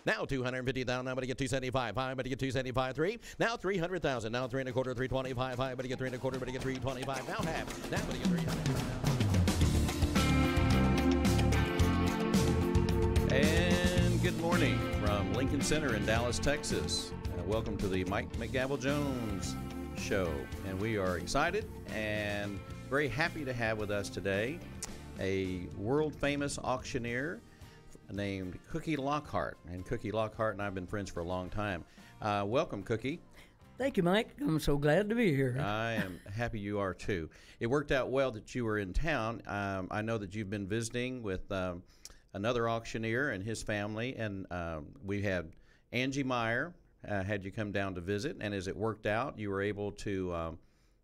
Now 250,000. Now, but to get 275. High, but to get 275. 3. Now 300,000. Now 3 1/4, 325. High, but to get 3 1/4, but to get 325. Now half. Now, but to get 300. And good morning from Lincoln Center in Dallas, Texas. Welcome to the Mike McGavel Jones Show. And we are excited and very happy to have with us today a world-famous auctioneer named Cookie Lockhart. And Cookie Lockhart and I have been friends for a long time. Welcome, Cookie. Thank you, Mike. I'm so glad to be here. I am happy you are, too. It worked out well that you were in town. I know that you've been visiting with another auctioneer and his family, and we had Angie Meyer had you come down to visit, and as it worked out, you were able to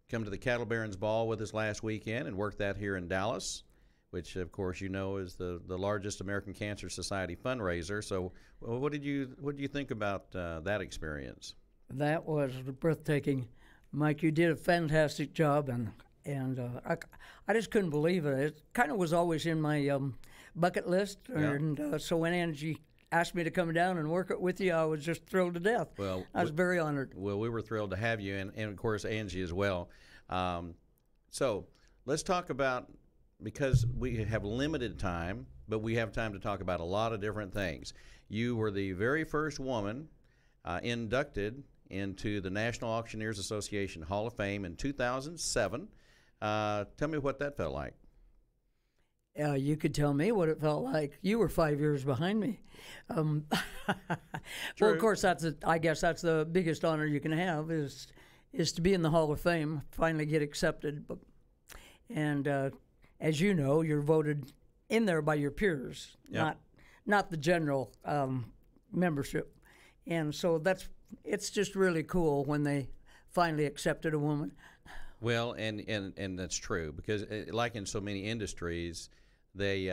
come to the Cattle Barons Ball with us last weekend and work that here in Dallas, which, of course, you know is the largest American Cancer Society fundraiser. So what did you think about that experience? That was breathtaking. Mike, you did a fantastic job, and I just couldn't believe it. It kind of was always in my bucket list, and so when Angie asked me to come down and work it with you, I was just thrilled to death. Well, I was very honored. Well, we were thrilled to have you, and of course, Angie as well. So let's talk about, because we have limited time, but we have time to talk about a lot of different things. You were the very first woman inducted into the National Auctioneers Association Hall of Fame in 2007. Tell me what that felt like. You could tell me what it felt like. You were 5 years behind me. Well, of course, I guess that's the biggest honor you can have is to be in the Hall of Fame, finally get accepted. And as you know, you're voted in there by your peers, not the general membership. And so it's just really cool when they finally accepted a woman. Well, and that's true, because like in so many industries, there's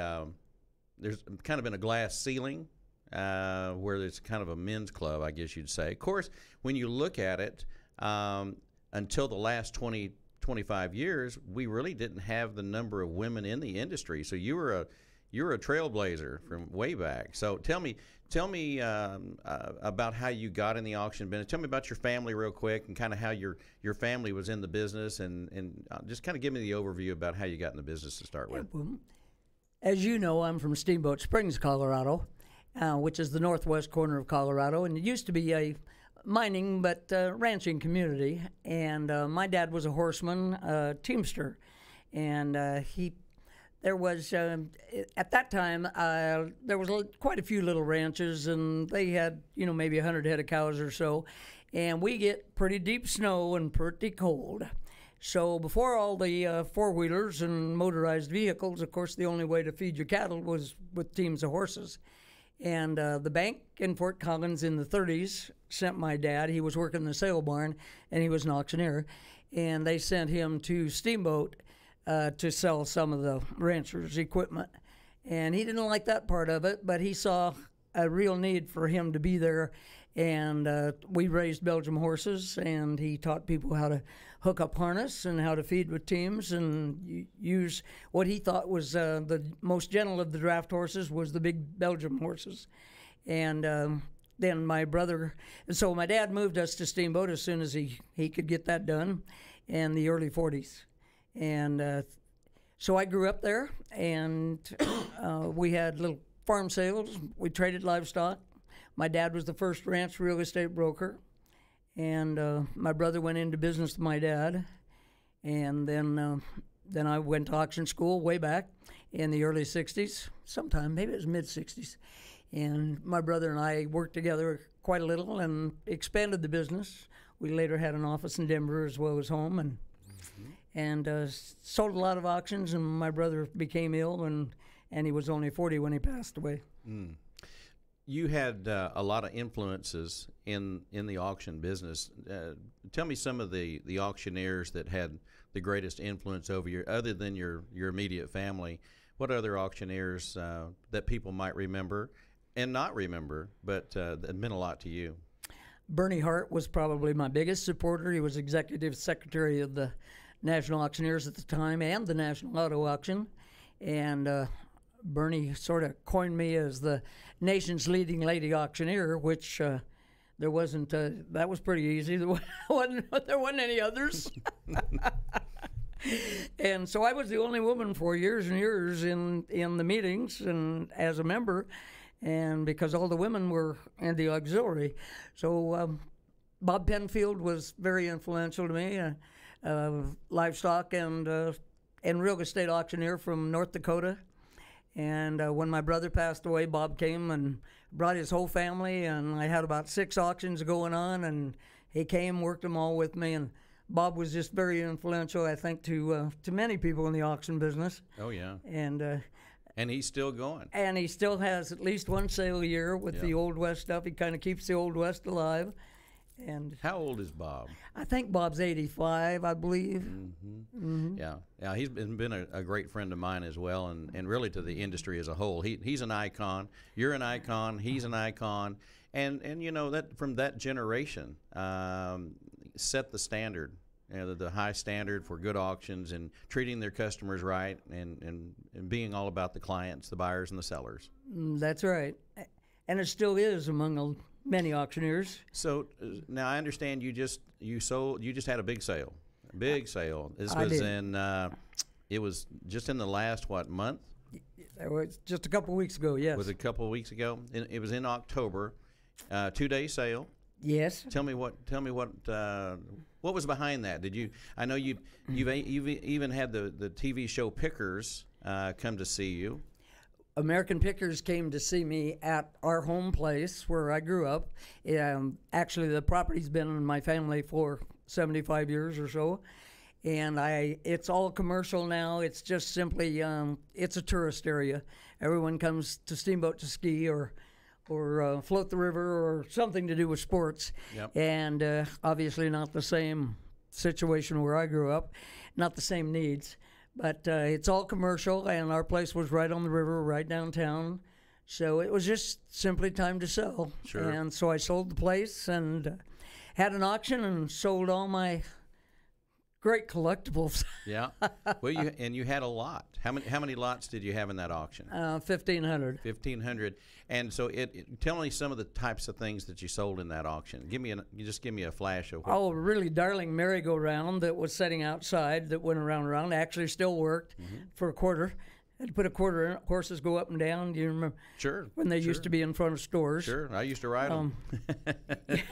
kind of been a glass ceiling where it's kind of a men's club, I guess you'd say. Of course, when you look at it, until the last 25 years, we really didn't have the number of women in the industry. So you were a trailblazer from way back. So tell me about how you got in the auction business. Tell me about your family real quick, and kind of how your family was in the business, and just kind of give me the overview about how you got in the business to start with. As you know, I'm from Steamboat Springs, Colorado, which is the northwest corner of Colorado, and it used to be a mining but ranching community. And my dad was a horseman, teamster, and there was at that time there was quite a few little ranches, and they had maybe 100 head of cows or so, and we get pretty deep snow and pretty cold. So before all the four-wheelers and motorized vehicles, of course, the only way to feed your cattle was with teams of horses. And the bank in Fort Collins in the 30s sent my dad. He was working in the sale barn, and he was an auctioneer. And they sent him to Steamboat to sell some of the ranchers' equipment. And he didn't like that part of it, but he saw a real need for him to be there. And we raised Belgian horses, and he taught people how to hook up harness and how to feed with teams and use what he thought was the most gentle of the draft horses was the big Belgian horses. And then my dad moved us to Steamboat as soon as he could get that done in the early 40s. And so I grew up there, and we had little farm sales. We traded livestock. My dad was the first ranch real estate broker, and my brother went into business with my dad, and then I went to auction school way back in the early 60s, sometime, maybe it was mid-60s, and my brother and I worked together quite a little and expanded the business. We later had an office in Denver as well as home, and sold a lot of auctions, and my brother became ill, and he was only 40 when he passed away. Mm. You had a lot of influences in the auction business. Tell me some of the auctioneers that had the greatest influence over you, other than your immediate family. What other auctioneers that people might remember and not remember, but that meant a lot to you? Bernie Hart was probably my biggest supporter. He was executive secretary of the National Auctioneers at the time and the National Auto Auction. And Bernie sort of coined me as the nation's leading lady auctioneer, which there wasn't. That was pretty easy. There wasn't any others. And so I was the only woman for years and years in the meetings and as a member, and because all the women were in the auxiliary. So Bob Penfield was very influential to me, livestock and real estate auctioneer from North Dakota. And when my brother passed away, Bob came and brought his whole family, and I had about 6 auctions going on, and he came, worked them all with me, and Bob was just very influential, I think, to many people in the auction business. Oh, yeah. And he's still going. And he still has at least one sale a year with the Old West stuff. He kind of keeps the Old West alive. And how old is Bob? I think Bob's 85, I believe. Yeah, he's been a great friend of mine as well, and really to the industry as a whole. He's an icon. You're an icon. He's an icon. And you know, that from that generation set the standard, the high standard for good auctions and treating their customers right, and being all about the clients, the buyers and the sellers. That's right. And it still is among many auctioneers. So now I understand you just had a big sale. This it was just in the last month? It was just a couple of weeks ago. Yes. Was it a couple of weeks ago? It was in October. 2-day sale. Yes. Tell me what was behind that? I know you've even had the TV show Pickers come to see you. American Pickers came to see me at our home place where I grew up. Actually, the property's been in my family for 75 years or so, and it's all commercial now. It's just simply it's a tourist area. Everyone comes to Steamboat to ski or float the river or something to do with sports. Yep. And obviously not the same situation where I grew up, not the same needs. But it's all commercial, and our place was right on the river, right downtown. So it was just simply time to sell. Sure. And so I sold the place and had an auction and sold all my great collectibles. Yeah. Well, you had a lot. How many lots did you have in that auction? 1,500. 1,500. And so tell me some of the types of things that you sold in that auction. Just give me a flash of what. Oh, really darling merry-go-round that was sitting outside that went around. Actually still worked for a quarter. Had to put a quarter in it. Horses go up and down. Do you remember? Sure. When they used to be in front of stores. Sure. I used to ride them. Did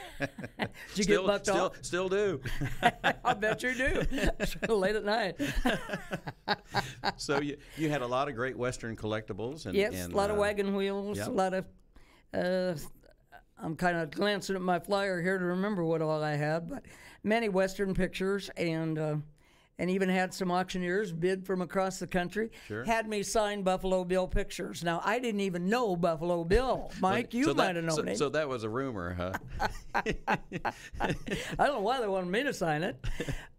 you get bucked off? Still do. I bet you do. Late at night. So you had a lot of great Western collectibles. Yes, a lot of wagon wheels, yep. A lot of... I'm kind of glancing at my flyer here to remember what all I had, but many Western pictures and even had some auctioneers bid from across the country. Sure. Had me sign Buffalo Bill pictures. Now, I didn't even know Buffalo Bill. Mike, you might have known him. So that was a rumor, huh? I don't know why they wanted me to sign it.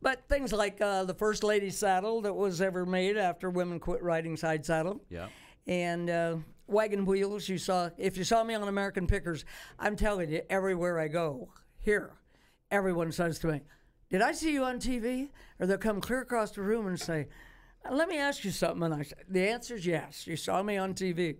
But things like the first lady's saddle that was ever made after women quit riding side saddle. Yeah. And wagon wheels. If you saw me on American Pickers, I'm telling you, everywhere I go, everyone says to me, "Did I see you on TV?" Or they'll come clear across the room and say, "Let me ask you something." And the answer is yes. You saw me on TV.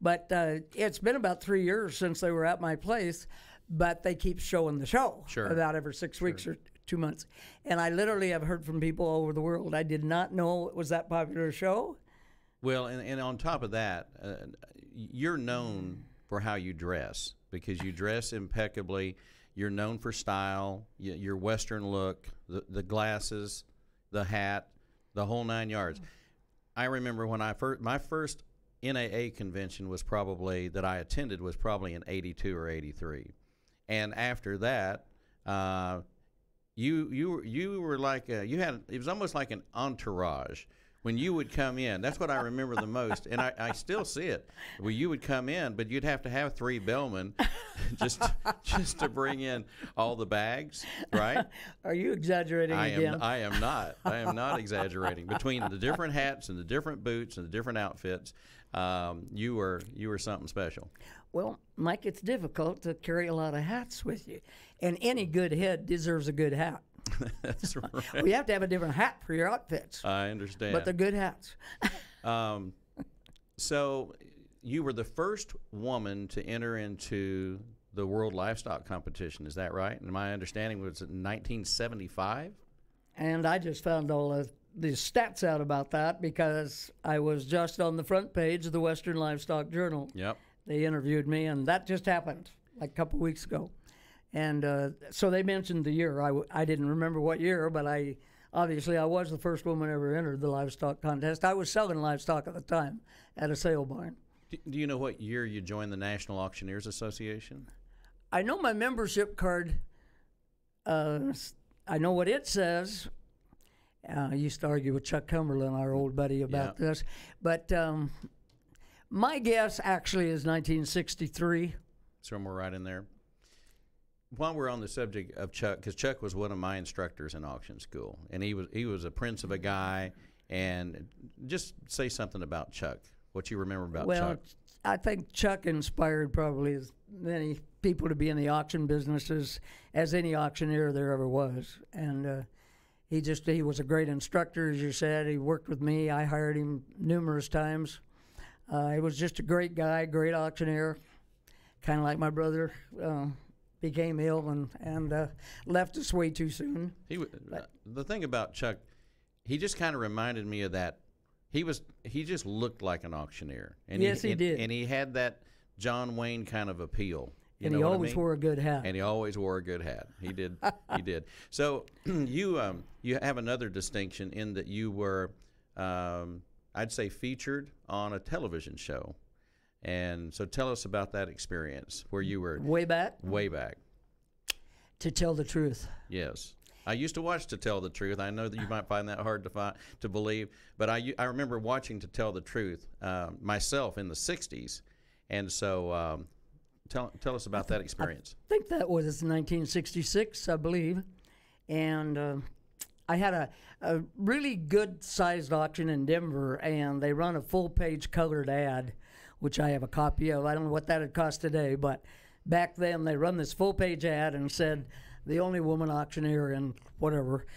But it's been about 3 years since they were at my place, but they keep showing the show about every 6 weeks or 2 months. And I literally have heard from people all over the world. I did not know it was that popular a show. Well, and on top of that, you're known for how you dress, because you dress impeccably. You're known for style, your Western look, the glasses, the hat, the whole 9 yards. I remember when my first NAA convention that I attended was probably in '82 or '83, and after that, you were like it was almost like an entourage. When you would come in, that's what I remember the most, and I still see it. Well, you would come in, but you'd have to have 3 bellmen just to bring in all the bags, right? Are you exaggerating again? I am not. I am not exaggerating. Between the different hats and the different boots and the different outfits, you were something special. Well, Mike, it's difficult to carry a lot of hats with you, and any good head deserves a good hat. That's right. Well, you have to have a different hat for your outfits. I understand. But they're good hats. So you were the first woman to enter into the World Livestock Competition. Is that right? And my understanding was in 1975. And I just found all of the stats out about that because I was just on the front page of the Western Livestock Journal. Yep. They interviewed me, and that just happened like a couple weeks ago. And so they mentioned the year. I didn't remember what year, but obviously I was the first woman ever entered the livestock contest. I was selling livestock at the time at a sale barn. Do you know what year you joined the National Auctioneers Association? I know my membership card. I know what it says. I used to argue with Chuck Cumberland, our old buddy, about this. But my guess actually is 1963. Somewhere right in there. While we're on the subject of Chuck, because Chuck was one of my instructors in auction school, and he was a prince of a guy. And just say something about Chuck. What you remember about Chuck? Well, I think Chuck inspired probably as many people to be in the auction business as any auctioneer there ever was. And he was a great instructor, as you said. He worked with me. I hired him numerous times. He was just a great guy, great auctioneer, kind of like my brother. Became ill and left us way too soon. The thing about Chuck, he just kind of reminded me of that. He just looked like an auctioneer. And yes, he did. And he had that John Wayne kind of appeal. And he always wore a good hat. And he always wore a good hat. He did. He did. So you have another distinction in that you were, I'd say, featured on a television show. And so tell us about that experience where you were. Way back? Way back. To Tell the Truth. Yes. I used to watch To Tell the Truth. I know that you might find that hard to believe, but I remember watching To Tell the Truth myself in the 60s. And so tell us about that experience. I think that was 1966, I believe. And I had a really good-sized auction in Denver, and they run a full-page colored ad, which I have a copy of. I don't know what that would cost today, but back then they run this full-page ad and said, the only woman auctioneer in whatever,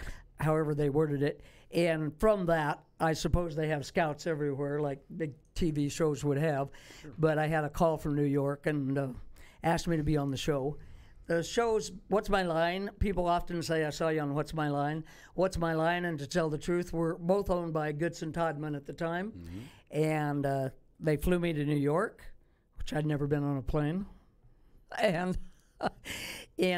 however they worded it. And from that, I suppose they have scouts everywhere like big TV shows would have. Sure. But I had a call from New York and asked me to be on the show. The show's What's My Line? People often say, I saw you on What's My Line. What's My Line and To Tell the Truth were both owned by Goodson Todman at the time. Mm-hmm. And they flew me to New York, which I'd never been on a plane. And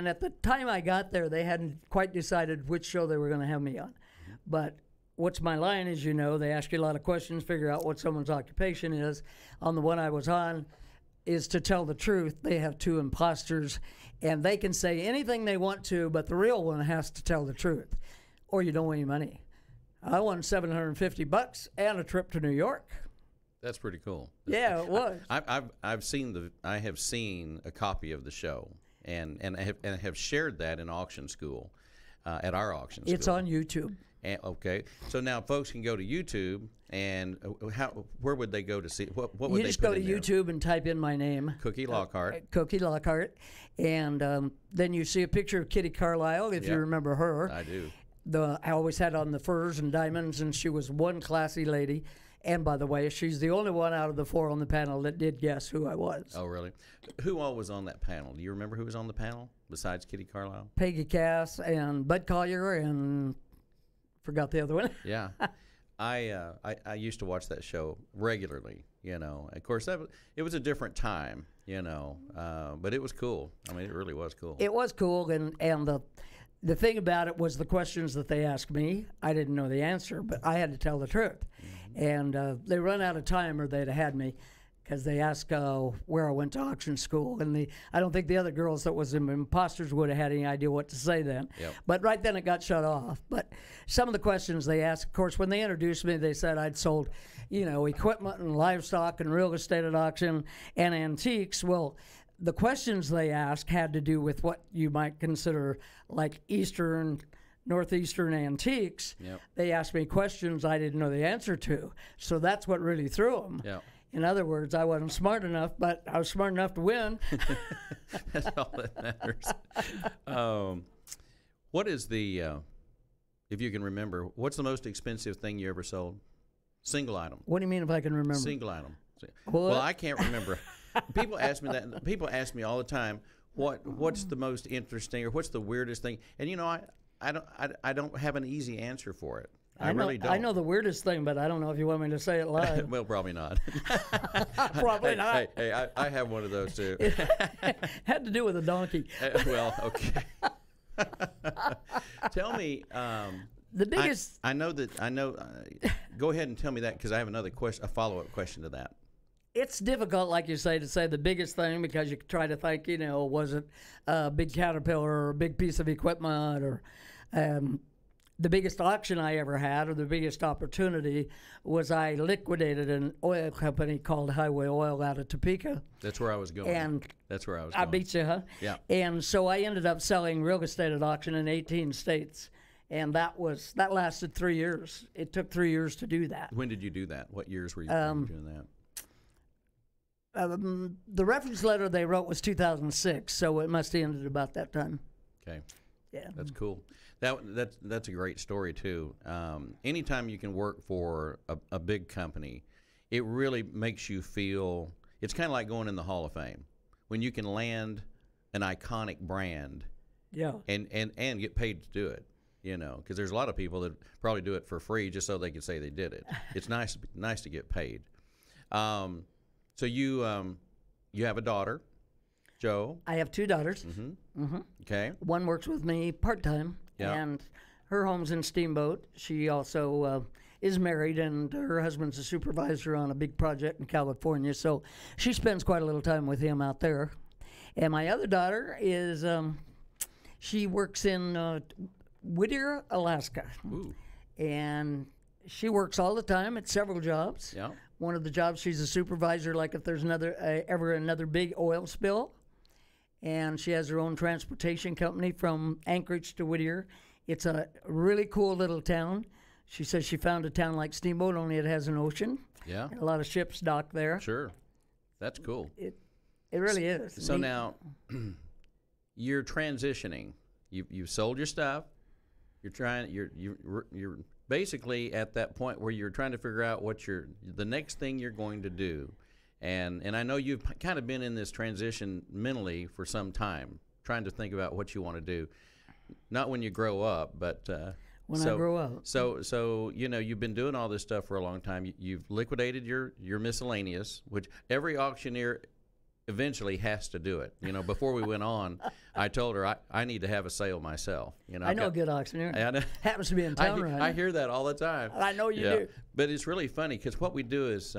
at the time I got there, they hadn't quite decided which show they were going to have me on. Mm-hmm. But What's My Line, as you know, they ask you a lot of questions, figure out what someone's occupation is. On the one I was on is To Tell the Truth. They have two imposters, and they can say anything they want to, but the real one has to tell the truth, or you don't win any money. I won $750 and a trip to New York. That's pretty cool. Yeah, it was. I have seen a copy of the show, and I have shared that in auction school, at our auction school. It's on YouTube. And, okay, so now folks can go to YouTube, and where would they go to see what would they? You just go to YouTube and type in my name, Cookie Lockhart. Cookie Lockhart, and then you see a picture of Kitty Carlisle, if you remember her. I do. I always had on the furs and diamonds, and she was one classy lady. And by the way, she's the only one out of the four on the panel that did guess who I was. Oh, really? Who all was on that panel? Do you remember who was on the panel besides Kitty Carlisle? Peggy Cass and Bud Collier and forgot the other one. Yeah. I used to watch that show regularly, you know. Of course, it was a different time, you know, but it was cool. I mean, it really was cool. It was cool, and the thing about it was the questions that they asked me, I didn't know the answer, but I had to tell the truth. Mm-hmm. And they run out of time or they'd have had me because they asked where I went to auction school. And I don't think the other girls that was imposters would have had any idea what to say then. Yep. But right then it got shut off. But some of the questions they asked, of course, when they introduced me, they said I'd sold, equipment and livestock and real estate at auction and antiques. Well, the questions they asked had to do with what you might consider like Northeastern antiques. Yep. They asked me questions I didn't know the answer to. So that's what really threw them. Yep. In other words, I wasn't smart enough, but I was smart enough to win. That's all that matters. What is if you can remember, what's the most expensive thing you ever sold? Single item. What do you mean if I can remember? Single item. Well, I can't remember. People ask me that. People ask me all the time, what's the most interesting or what's the weirdest thing? And you know, I don't have an easy answer for it. I really don't. I know the weirdest thing, but I don't know if you want me to say it live. Well, probably not. Probably not. Hey, I have one of those too. Had to do with a donkey. Well, okay. Tell me. The biggest. I know. Go ahead and tell me that, because I have another question, a follow-up question to that. It's difficult, like you say, to say the biggest thing, because you try to think, you know, was it a big caterpillar or a big piece of equipment, or the biggest auction I ever had, or the biggest opportunity, was I liquidated an oil company called Highway Oil out of Topeka. That's where I was going. And that's where I was going. I beat you, huh? Yeah. And so I ended up selling real estate at auction in 18 states. And that lasted 3 years. It took 3 years to do that. When did you do that? What years were you doing that? The reference letter they wrote was 2006, so it must have ended about that time. Okay. Yeah. That's cool. That's a great story too. Anytime you can work for a big company, it really makes you feel. It's kind of like going in the Hall of Fame when you can land an iconic brand. Yeah. And get paid to do it. You know, because there's a lot of people that probably do it for free just so they can say they did it. It's nice to get paid. So you have a daughter, Jo. I have 2 daughters. Mm-hmm. Mm-hmm. Okay. One works with me part-time, and her home's in Steamboat. She also is married, and her husband's a supervisor on a big project in California, so she spends quite a little time with him out there. And my other daughter is, she works in Whittier, Alaska. Ooh. And she works all the time at several jobs. Yeah. One of the jobs, she's a supervisor, like if there's ever another big oil spill. And she has her own transportation company from Anchorage to Whittier. It's a really cool little town. She says she found a town like Steamboat, only it has an ocean. Yeah. And a lot of ships dock there. Sure. That's cool. It really is. So now you're transitioning. You've sold your stuff. You're basically at that point where you're trying to figure out what the next thing you're going to do, and I know you've kind of been in this transition mentally for some time, trying to think about what you want to do, not when you grow up, but when I grow up. So you know, you've been doing all this stuff for a long time. You've liquidated your miscellaneous, which every auctioneer eventually has to do it. You know, before we went on, I told her I need to have a sale myself. You know, I know a good auctioneer. Happens to be in town right now. I hear that all the time. I know you do. But it's really funny, because what we do is,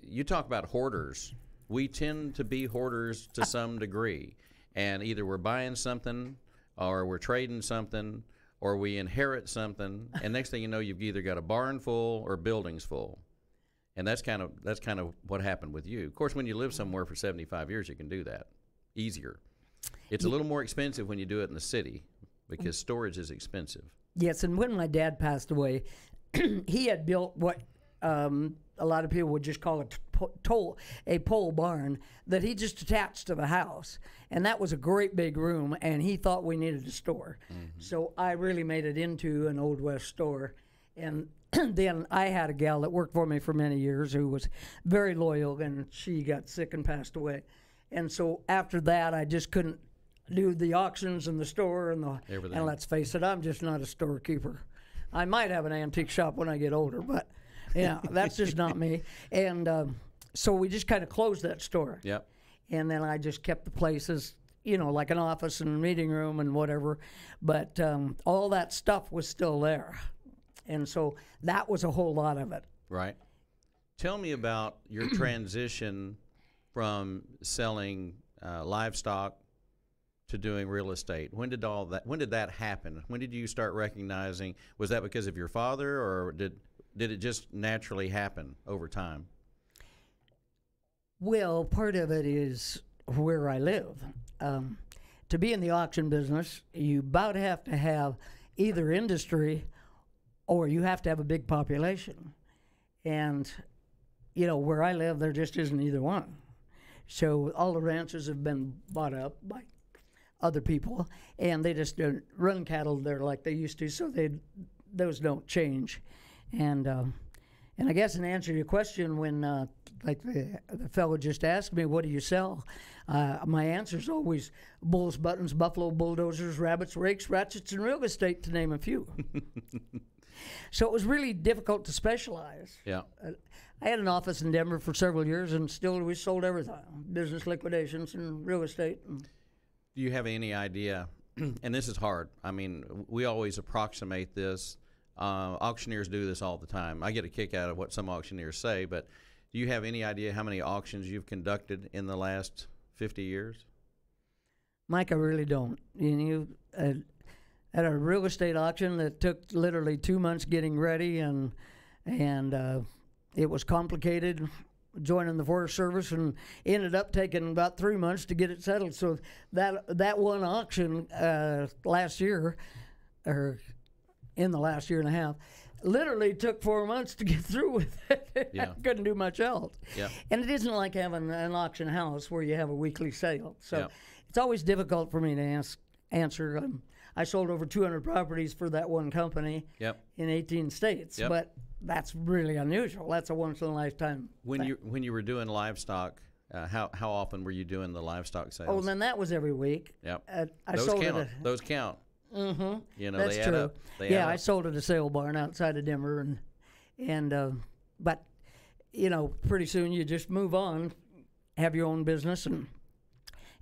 you talk about hoarders. We tend to be hoarders to some degree, and either we're buying something, or we're trading something, or we inherit something, and next thing you know, you've either got a barn full or buildings full. And that's kind of what happened with you. Of course, when you live somewhere for 75 years, you can do that easier. It's a little more expensive when you do it in the city, because storage is expensive. Yes, and when my dad passed away, he had built what a lot of people would just call a pole barn that he just attached to the house. And that was a great big room, and he thought we needed a store. Mm-hmm. So I really made it into an Old West store. And then I had a gal that worked for me for many years who was very loyal, and she got sick and passed away. And so after that, I just couldn't do the auctions and the store and everything. And let's face it, I'm just not a storekeeper. I might have an antique shop when I get older, but yeah, that's just not me. And so we just kind of closed that store. Yep. And then I just kept the places, you know, like an office and meeting room and whatever. But all that stuff was still there. And so that was a whole lot of it. Right. Tell me about your transition from selling livestock to doing real estate. When did that happen? When did you start recognizing, was that because of your father, or did it just naturally happen over time? Well, part of it is where I live. To be in the auction business, you about have to have either industry or you have to have a big population. And, you know, where I live, there just isn't either one. So all the ranches have been bought up by other people, and they just don't run cattle there like they used to, so those don't change. And And I guess in answer to your question, when like the fellow just asked me, what do you sell? My answer is always bulls, buttons, buffalo, bulldozers, rabbits, rakes, ratchets, and real estate, to name a few. So it was really difficult to specialize. Yeah. I had an office in Denver for several years, and still we sold everything, business liquidations and real estate. Do you have any idea, and this is hard, I mean, we always approximate this. Auctioneers do this all the time. I get a kick out of what some auctioneers say, but do you have any idea how many auctions you've conducted in the last 50 years? Mike, I really don't. You know, at a real estate auction that took literally 2 months getting ready, and it was complicated, joining the Forest Service, and ended up taking about 3 months to get it settled. So that one auction last year, or in the last year and a half, literally took 4 months to get through with it. Yeah. I couldn't do much else. Yeah. And it isn't like having an auction house where you have a weekly sale. So Yeah. it's always difficult for me to answer. I sold over 200 properties for that one company Yep. in 18 states. Yep. But that's really unusual. That's a once-in-a-lifetime When thing. you were doing livestock, how often were you doing the livestock sales? Oh, and then that was every week. Yep. I Those sold count. it. Those count. Mm-hmm. You know, That's they true. add up. They Yeah, add I up. sold at a sale barn outside of Denver, but you know, pretty soon you just move on, have your own business, and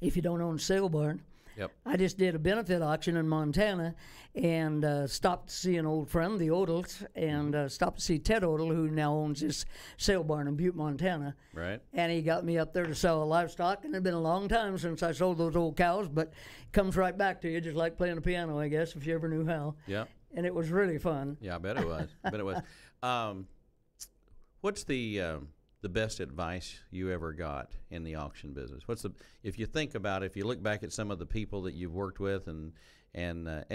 if you don't own a sale barn. Yep. I just did a benefit auction in Montana, and stopped to see an old friend, the Odels, and stopped to see Ted Odell, who now owns this sale barn in Butte, Montana. Right. And he got me up there to sell livestock, and it had been a long time since I sold those old cows, but it comes right back to you, just like playing the piano, I guess, if you ever knew how. Yeah. And it was really fun. Yeah, I bet it was. I bet it was. What's the best advice you ever got in the auction business? If you think about it, if you look back at some of the people that you've worked with, and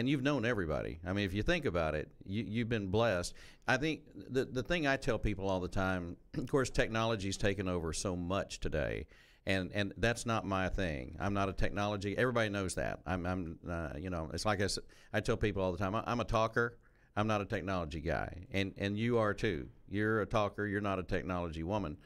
you've known everybody. I mean, if you think about it, you've been blessed. I think the thing I tell people all the time, of course, technology's taken over so much today, and that's not my thing. I'm not a technology. Everybody knows that. I'm you know, it's like I tell people all the time. I'm a talker. I'm not a technology guy, and you are too. You're a talker. You're not a technology woman.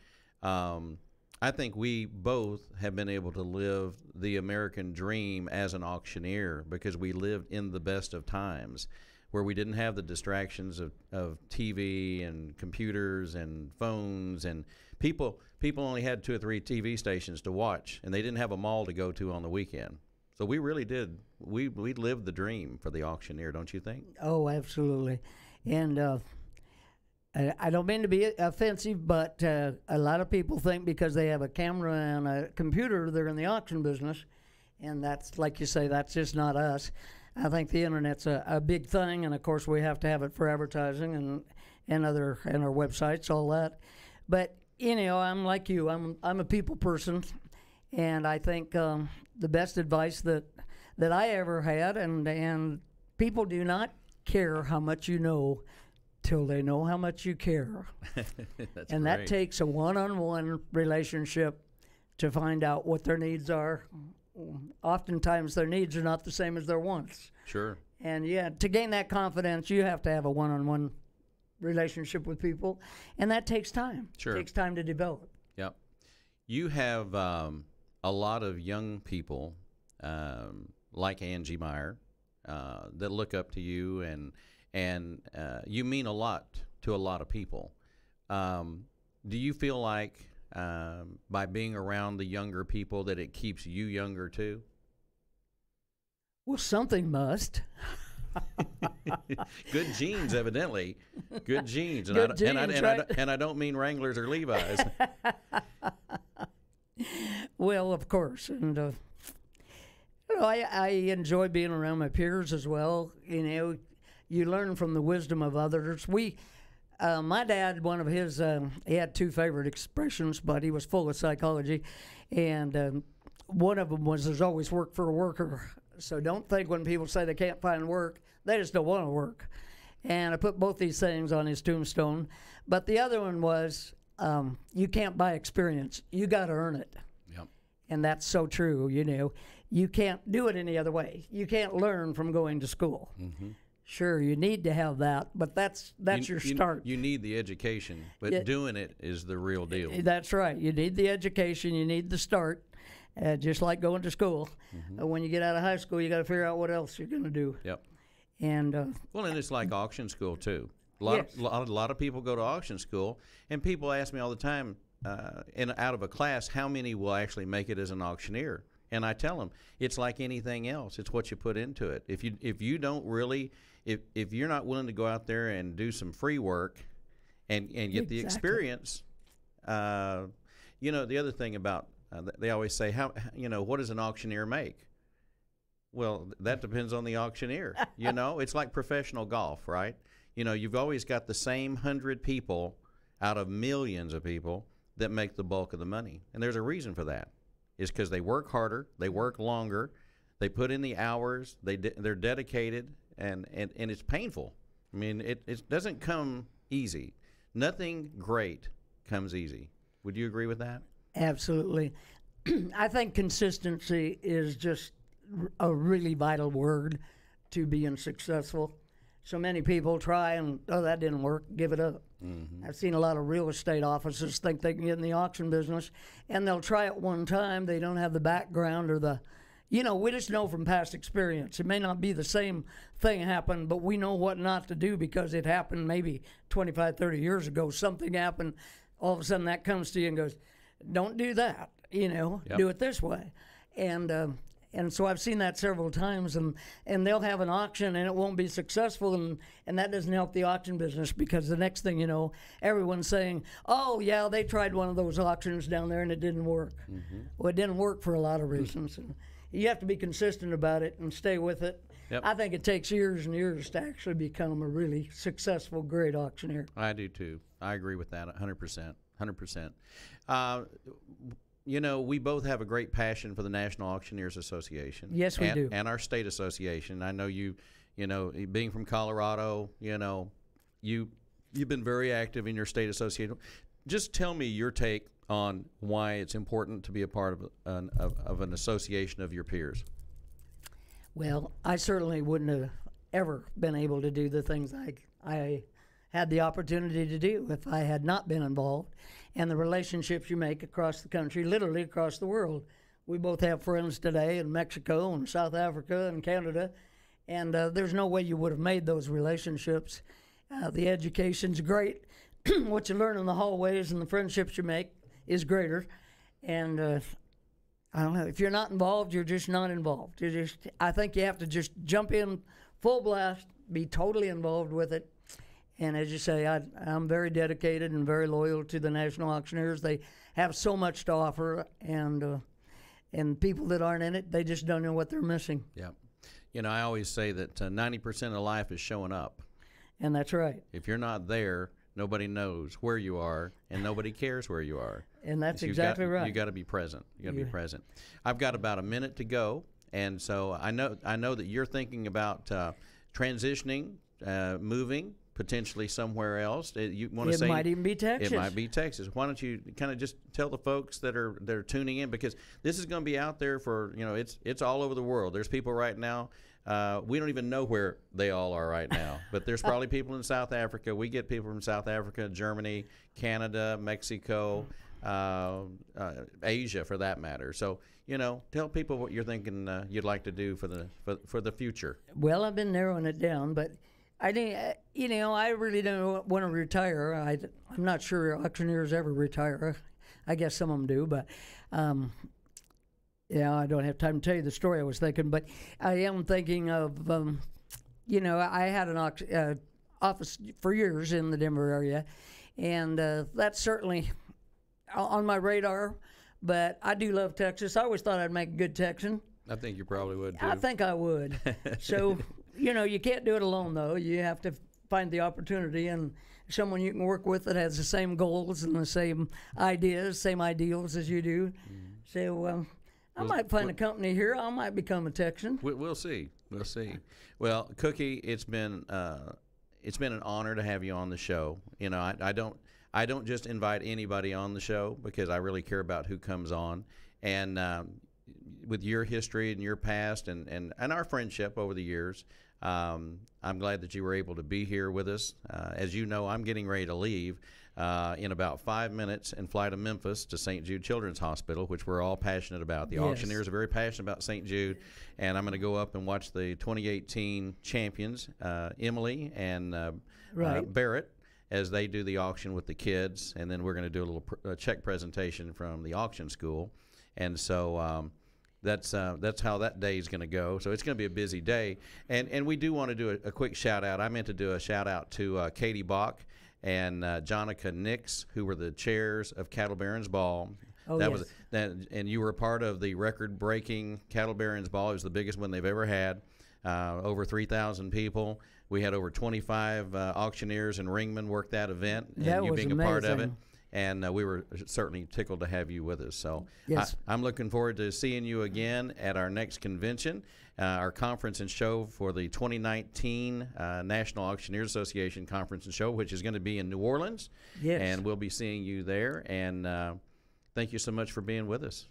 I think we both have been able to live the American dream as an auctioneer because we lived in the best of times, where we didn't have the distractions of TV and computers and phones, and people only had 2 or 3 TV stations to watch, and they didn't have a mall to go to on the weekend. So we really did. We lived the dream for the auctioneer, don't you think? Oh, absolutely. And I don't mean to be offensive, but a lot of people think because they have a camera and a computer, they're in the auction business. And that's, like you say, that's just not us. I think the internet's a big thing, and of course we have to have it for advertising and our websites, all that. But you know, I'm like you. I'm a people person, and I think the best advice that I ever had, and people do not care how much you know till they know how much you care. That's and great. that takes a one-on-one relationship to find out what their needs are. Oftentimes their needs are not the same as their wants. Sure. And yeah, to gain that confidence, you have to have a one-on-one relationship with people, and that takes time. Sure. It takes time to develop. Yep. You have a lot of young people like Angie Meyer that look up to you, and you mean a lot to a lot of people. Do you feel like by being around the younger people that it keeps you younger too? Well, something must. Good genes, evidently. Good genes, and Good genes, right? I don't mean Wranglers or Levi's. Well, of course, and you know, I enjoy being around my peers as well. You know, you learn from the wisdom of others. My dad, one of his, he had 2 favorite expressions, but he was full of psychology, and one of them was, "There's always work for a worker." So don't think when people say they can't find work, they just don't want to work. And I put both these things on his tombstone. But the other one was, you can't buy experience. You got to earn it. Yep. And that's so true. You know, you can't do it any other way. You can't learn from going to school. Mm-hmm. Sure, you need to have that, but that's your start. You need the education, but doing it is the real deal. That's right. You need the education. You need the start, just like going to school. When you get out of high school, you got to figure out what else you're going to do. Yep. And and it's like auction school too. A lot of people go to auction school, and people ask me all the time, out of a class, how many will actually make it as an auctioneer? And I tell them, it's like anything else. It's what you put into it. If you don't really, if you're not willing to go out there and do some free work, and get the experience, the other thing about they always say, what does an auctioneer make? Well, that depends on the auctioneer. It's like professional golf, right? You've always got the same 100 people out of millions of people that make the bulk of the money, and there's a reason for that. Is because they work harder, they work longer, they put in the hours, they're dedicated, and it's painful. I mean, it doesn't come easy. Nothing great comes easy. Would you agree with that? Absolutely. I think consistency is just a really vital word to being successful. So many people try and, that didn't work, give it up. I've seen a lot of real estate offices think they can get in the auction business, and they'll try it one time. They don't have the background or we just know from past experience. It may not be the same thing happen, but we know what not to do because it happened maybe 25, 30 years ago. Something happened. All of a sudden that comes to you and goes, don't do that, do it this way. And so I've seen that several times, and they'll have an auction and it won't be successful, and that doesn't help the auction business because the next thing you know, everyone's saying, oh, yeah, they tried one of those auctions down there and it didn't work. Well, it didn't work for a lot of reasons. And you have to be consistent about it and stay with it. Yep. I think it takes years and years to actually become a really successful, great auctioneer. I do too. I agree with that 100%. 100%. We both have a great passion for the National Auctioneers Association. Yes, we do. And our state association. I know being from Colorado, you've been very active in your state association. Just tell me your take on why it's important to be a part of an association of your peers. Well, I certainly wouldn't have ever been able to do the things I had the opportunity to do if I had not been involved. And the relationships you make across the country, literally across the world. We both have friends today in Mexico and South Africa and Canada, and there's no way you would have made those relationships. The education's great. What you learn in the hallways and the friendships you make is greater. And I don't know, if you're not involved, you're just not involved. I think you have to just jump in full blast, be totally involved with it. And as you say, I'm very dedicated and very loyal to the National Auctioneers. They have so much to offer, and people that aren't in it, they just don't know what they're missing. Yeah. I always say that 90% of life is showing up. And that's right. If you're not there, nobody knows where you are, and nobody cares where you are. And that's exactly right. You got to be present. You got to be present. I've got about a minute to go, and so I know that you're thinking about transitioning, moving potentially somewhere else. You want to say it might even be Texas. It might be Texas. Why don't you kind of just tell the folks that are tuning in, because this is going to be out there for it's all over the world. There's people right now. We don't even know where they all are right now, but there's probably people in South Africa. We get people from South Africa, Germany, Canada, Mexico, Asia, for that matter. So tell people what you're thinking you'd like to do for the future. Well, I've been narrowing it down, but I didn't. I really don't want to retire. I'm not sure auctioneers ever retire. I guess some of them do, but I don't have time to tell you the story I was thinking. But I am thinking of, I had an office for years in the Denver area, and that's certainly on my radar. But I do love Texas. I always thought I'd make a good Texan. I think you probably would too. I think I would. So. You can't do it alone, though. You have to find the opportunity and someone you can work with that has the same goals and the same ideas, same ideals as you do. So I might find a company here. I might become a Texan. We'll see. We'll see. Well, Cookie, it's been an honor to have you on the show. I don't just invite anybody on the show because I really care about who comes on. And with your history and your past and our friendship over the years, I'm glad that you were able to be here with us. As you know, I'm getting ready to leave in about 5 minutes and fly to Memphis to St. Jude Children's Hospital, which we're all passionate about. The Auctioneers are very passionate about St. Jude, and I'm going to go up and watch the 2018 champions, Emily and Barrett, as they do the auction with the kids, and then we're going to do a little check presentation from the auction school, and so that's how that day is going to go. So it's going to be a busy day, and we do want to do a quick shout out. I meant to do a shout out to Katie Bach and Jonica Nix, who were the chairs of Cattle Barons Ball. Oh, that yes. was that, and you were a part of the record-breaking Cattle Barons Ball. It was the biggest one they've ever had. Over 3,000 people. We had over 25 auctioneers and ringmen work that event, and That you was being a part of it. amazing. And we were certainly tickled to have you with us. So Yes. I'm looking forward to seeing you again at our next convention, our conference and show for the 2019 National Auctioneers Association Conference and Show, which is going to be in New Orleans. Yes. And we'll be seeing you there. And thank you so much for being with us.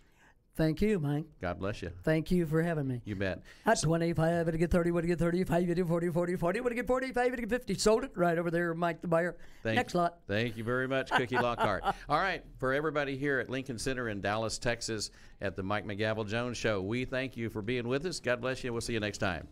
Thank you, Mike. God bless you. Thank you for having me. You bet. At 25, to get 30, what to get 35, to get 40, 40, 40, what to get 45, to get 50. Sold it right over there, Mike the buyer. Next lot. Thank you very much, Cookie Lockhart. All right, for everybody here at Lincoln Center in Dallas, Texas, at the Mike McGavel Jones Show, we thank you for being with us. God bless you. We'll see you next time.